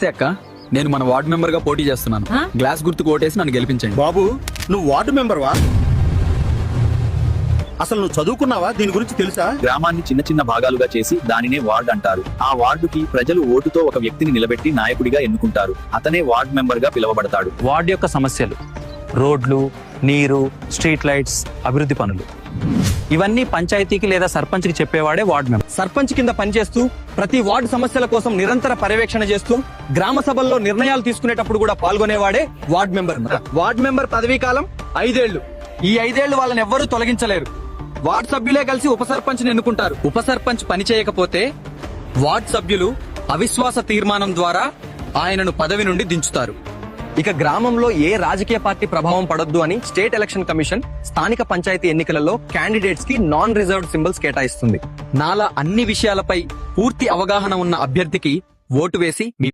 నమస్తే అక్క, నేను మన వార్డు మెంబర్ గా పోటీ చేస్తున్నాను. గ్లాస్ గుర్తుకు ఓటేసి నన్ను గెలిపించండి. బాబు, నువ్వు వార్డు మెంబర్ వా? అసలు నువ్వు చదువుకున్నావా? దీని గురించి తెలుసా? గ్రామాన్ని చిన్న చిన్న భాగాలుగా చేసి దానినే వార్డ్ అంటారు. ఆ వార్డుకి ప్రజలు ఓటుతో ఒక వ్యక్తిని నిలబెట్టి నాయకుడిగా ఎన్నుకుంటారు. అతనే వార్డ్ మెంబర్ గా పిలువబడతాడు. వార్డు యొక్క సమస్యలు, రోడ్లు, నీరు, స్ట్రీట్ లైట్స్, అభివృద్ధి పనులు, ఇవన్నీ పంచాయతీకి లేదా సర్పంచ్కి చెప్పేవాడే వార్డు మెంబర్. సర్పంచ్ కింద పనిచేస్తూ ప్రతి వార్డు సమస్యల కోసం నిరంతర పర్యవేక్షణ చేస్తూ గ్రామ సభల్లో నిర్ణయాలు తీసుకునేటప్పుడు కూడా పాల్గొనేవాడే వార్డు మెంబర్. వార్డు మెంబర్ పదవీ కాలం 5 ఏళ్లు. ఈ 5 ఏళ్లు వాళ్ళని ఎవ్వరూ తొలగించలేరు. వార్డు సభ్యులే కలిసి ఉప సర్పంచ్ ఎన్నుకుంటారు. ఉప సర్పంచ్ పని చేయకపోతే వార్డు సభ్యులు అవిశ్వాస తీర్మానం ద్వారా ఆయనను పదవి నుండి దించుతారు. ఇక గ్రామంలో ఏ రాజకీయ పార్టీ ప్రభావం పడొద్దు అని స్టేట్ ఎలక్షన్ కమిషన్ స్థానిక పంచాయతీ ఎన్నికలలో క్యాండిడేట్స్ కి నాన్ రిజర్వ్డ్ సింబల్స్ కేటాయిస్తుంది. నాలా అన్ని విషయాలపై పూర్తి అవగాహన ఉన్న అభ్యర్థికి ఓటు వేసి మీ